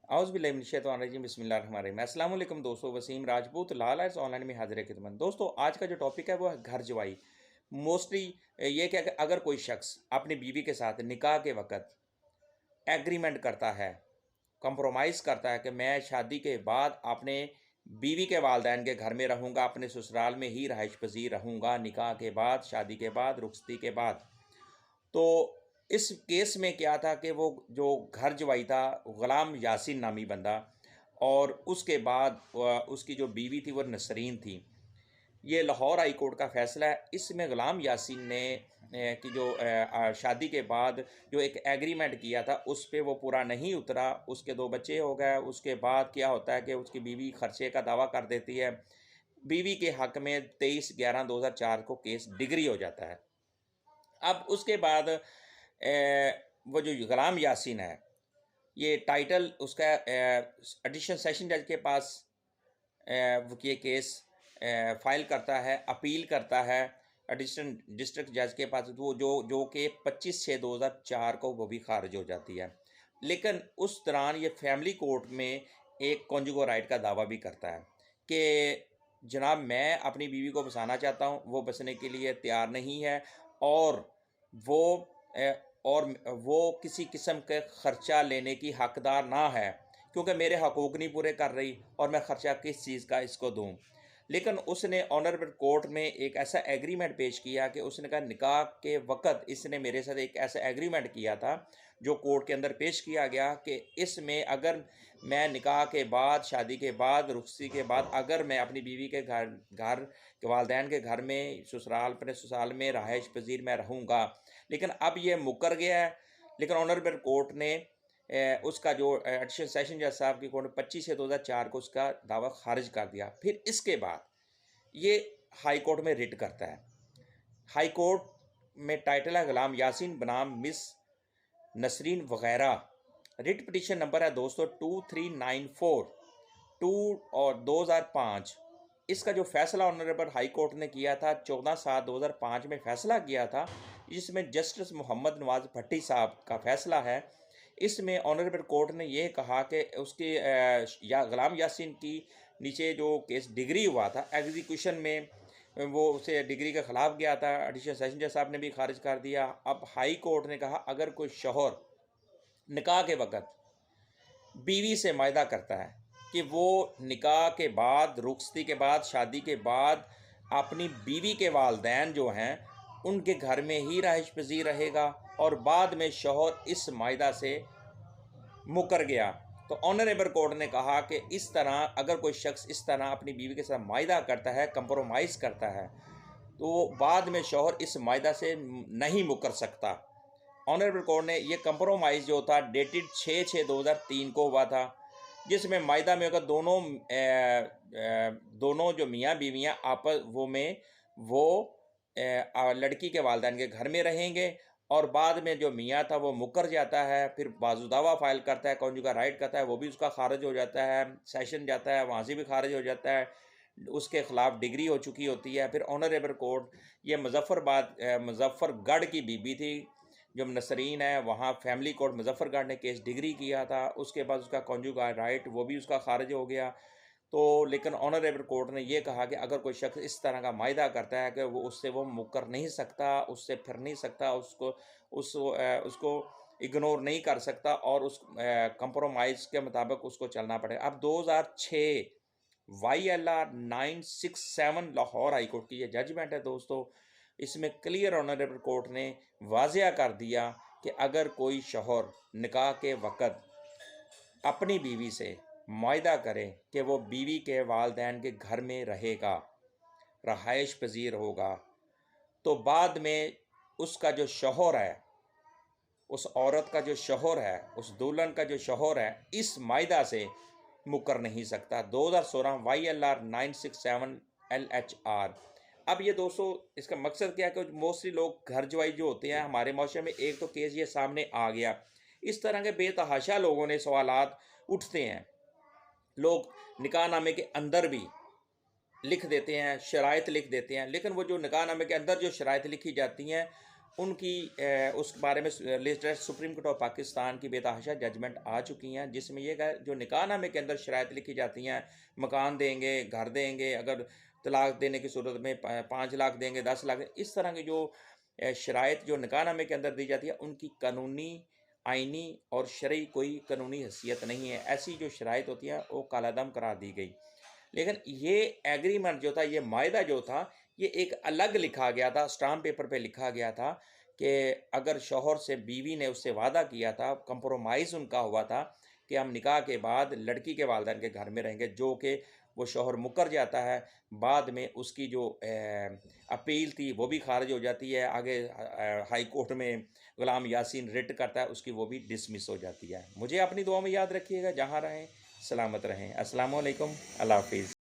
औज़ुबिल्लाहिमिनश्शैतानिर्रजीम बिस्मिल्लाहिर्रहमानिर्रहीम। अस्सलाम वालेकुम दोस्तों, वसीम राजपूत लाल आर्ट्स ऑनलाइन में हाजिर खिदमत। दोस्तों आज का जो टॉपिक है वो है घर जवाई। मोस्टली ये कि अगर कोई शख्स अपनी बीवी के साथ निकाह के वक़्त एग्रीमेंट करता है, कंप्रोमाइज़ करता है कि मैं शादी के बाद अपने बीवी के वालिदैन के घर में रहूँगा, अपने ससुराल में ही रहाइश पज़ीर रहूँगा, निकाह के बाद, शादी के बाद, रुखसती के बाद। तो इस केस में क्या था कि वो जो घर जवाई था, ग़ुलाम यासीन नामी बंदा, और उसके बाद उसकी जो बीवी थी वो नसरीन थी। ये लाहौर हाई कोर्ट का फ़ैसला है। इसमें ग़ुलाम यासीन ने की जो शादी के बाद जो एक एग्रीमेंट किया था उस पे वो पूरा नहीं उतरा। उसके 2 बच्चे हो गए। उसके बाद क्या होता है कि उसकी बीवी खर्चे का दावा कर देती है। बीवी के हक़ में 23/11/2004 को केस डिग्री हो जाता है। अब उसके बाद वो जो ग़ुलाम यासीन है, ये टाइटल उसका एडिशनल सेशन जज के पास वो ये केस फाइल करता है, अपील करता है एडिशनल डिस्ट्रिक्ट जज के पास, वो जो कि 25/6/2004 को वो भी खारिज हो जाती है। लेकिन उस दौरान ये फैमिली कोर्ट में एक कॉन्जुगल राइट का दावा भी करता है कि जनाब मैं अपनी बीवी को बसाना चाहता हूँ, वो बसने के लिए तैयार नहीं है, और वो अ, और वो किसी किस्म के ख़र्चा लेने की हकदार ना है, क्योंकि मेरे हकूक़ नहीं पूरे कर रही और मैं ख़र्चा किस चीज़ का इसको दूँ। लेकिन उसने ऑनरेबल कोर्ट में एक ऐसा एग्रीमेंट पेश किया कि उसने कहा निकाह के वक़्त इसने मेरे साथ एक ऐसा एग्रीमेंट किया था जो कोर्ट के अंदर पेश किया गया कि इसमें अगर मैं निकाह के बाद, शादी के बाद, रुखसती के बाद अगर मैं अपनी बीवी के घर के वालिदैन के घर में अपने ससुराल में रहाइश पज़ीर मैं रहूँगा। लेकिन अब ये मुकर गया है। लेकिन ऑनरेबल कोर्ट ने उसका जो एडिशनल सेशन जज साहब की कोर्ट ने 25/6/2004 को उसका दावा खारिज कर दिया। फिर इसके बाद ये हाई कोर्ट में रिट करता है। हाई कोर्ट में टाइटल है ग़ुलाम यासीन बनाम मिस नसरीन वगैरह। रिट पिटीशन नंबर है दोस्तों 2394 और 2005। इसका जो फैसला ऑनरेबल हाई कोर्ट ने किया था 14/7/2005 में फ़ैसला किया था, जिसमें जस्टिस मोहम्मद नवाज़ भट्टी साहब का फ़ैसला है। इसमें ऑनरेबल कोर्ट ने यह कहा कि उसके ग़ुलाम यासीन की नीचे जो केस डिग्री हुआ था एग्जीक्यूशन में, वो उसे डिग्री के ख़िलाफ़ गया था। एडिशनल सेशन जज साहब ने भी खारिज कर दिया। अब हाई कोर्ट ने कहा अगर कोई शौहर निकाह के वक़्त बीवी से मायदा करता है कि वो निकाह के बाद, रुखसती के बाद, शादी के बाद अपनी बीवी के वालिदैन जो हैं उनके घर में ही रहाइश पज़ीर रहेगा, और बाद में शौहर इस मायदा से मुकर गया, तो ऑनरेबल कोर्ट ने कहा कि इस तरह अगर कोई शख्स इस तरह अपनी बीवी के साथ मायदा करता है, कंप्रोमाइज़ करता है, तो बाद में शौहर इस मायदा से नहीं मुकर सकता। ऑनरेबल कोर्ट ने ये कंप्रोमाइज़ जो था डेटेड 6/6/2003 को हुआ था, जिसमें मायदा में अगर दोनों जो मियाँ बीवियाँ आपस वो लड़की के वालिदैन के घर में रहेंगे, और बाद में जो मियाँ था वो मुकर जाता है, फिर बाज़ू दावा फाइल करता है, कॉन्जुगल राइट करता है, वो भी उसका खारिज हो जाता है, सेशन जाता है, वहाँ से भी खारिज हो जाता है, उसके ख़िलाफ़ डिग्री हो चुकी होती है। फिर ऑनरेबल कोर्ट ये मुज़फ़्फ़रगढ़ की बीबी थी जो नसरीन है, वहाँ फैमिली कोर्ट मुज़फ़्फ़रगढ़ ने केस डिग्री किया था। उसके बाद उसका कॉन्जुगल राइट वो भी उसका खारिज हो गया। तो लेकिन ऑनरेबल कोर्ट ने ये कहा कि अगर कोई शख्स इस तरह का मायदा करता है कि वो मुकर नहीं सकता, उससे फिर नहीं सकता, उसको इग्नोर नहीं कर सकता, और उस कंप्रोमाइज़ के मुताबिक उसको चलना पड़ेगा। अब 2006 YLR 967 लाहौर हाई कोर्ट की ये जजमेंट है दोस्तों। इसमें क्लियर ऑनरेबल कोर्ट ने वाज़िया कर दिया कि अगर कोई शौहर निकाह के वक़्त अपनी बीवी से मायदा करे कि वो बीवी के वालिदैन के घर में रहेगा, रहाइश पज़ीर होगा, तो बाद में उसका जो शौहर है, उस औरत का जो शौहर है, उस दुल्हन का जो शौहर है, इस मायदा से मुकर नहीं सकता। 2016 YLR 967 LHR। अब ये दोस्तों इसका मकसद क्या है कि मोस्टली लोग घर जवाई जो होते हैं हमारे माशरे में, एक तो केस ये सामने आ गया, इस तरह के बेतहाशा लोगों ने सवालात उठते हैं। लोग निकाहनामे के अंदर भी लिख देते हैं, शराइत लिख देते हैं, लेकिन वो जो निकाहनामे के अंदर जो शराइत लिखी जाती हैं उनकी उस बारे में latest supreme court of Pakistan की बेतहाशा जजमेंट आ चुकी हैं, जिसमें ये जो निकाहनामे के अंदर शराइत लिखी जाती हैं, मकान देंगे, घर देंगे, अगर तलाक देने की सूरत में 5 लाख देंगे, 10 लाख, इस तरह की जो शराइत जो निकाहनामे के अंदर दी जाती है, उनकी कानूनी, आइनी और शरई कोई कानूनी हैसियत नहीं है। ऐसी जो शराइत होती हैं वो कालादम करार दी गई। लेकिन ये एग्रीमेंट जो था, ये मायदा जो था, ये एक अलग लिखा गया था, स्टाम्प पेपर पे लिखा गया था कि अगर शौहर से बीवी ने उससे वादा किया था, कंप्रोमाइज़ उनका हुआ था कि हम निकाह के बाद लड़की के वालिदैन के घर में रहेंगे, जो कि वो शौहर मुकर जाता है, बाद में उसकी जो अपील थी वो भी खारिज हो जाती है, आगे हाई कोर्ट में गुलाम यासीन रिट करता है, उसकी वो भी डिसमिस हो जाती है। मुझे अपनी दुआ में याद रखिएगा, जहाँ रहें सलामत रहें। अस्सलाम वालेकुम, अल्लाह हाफिज़।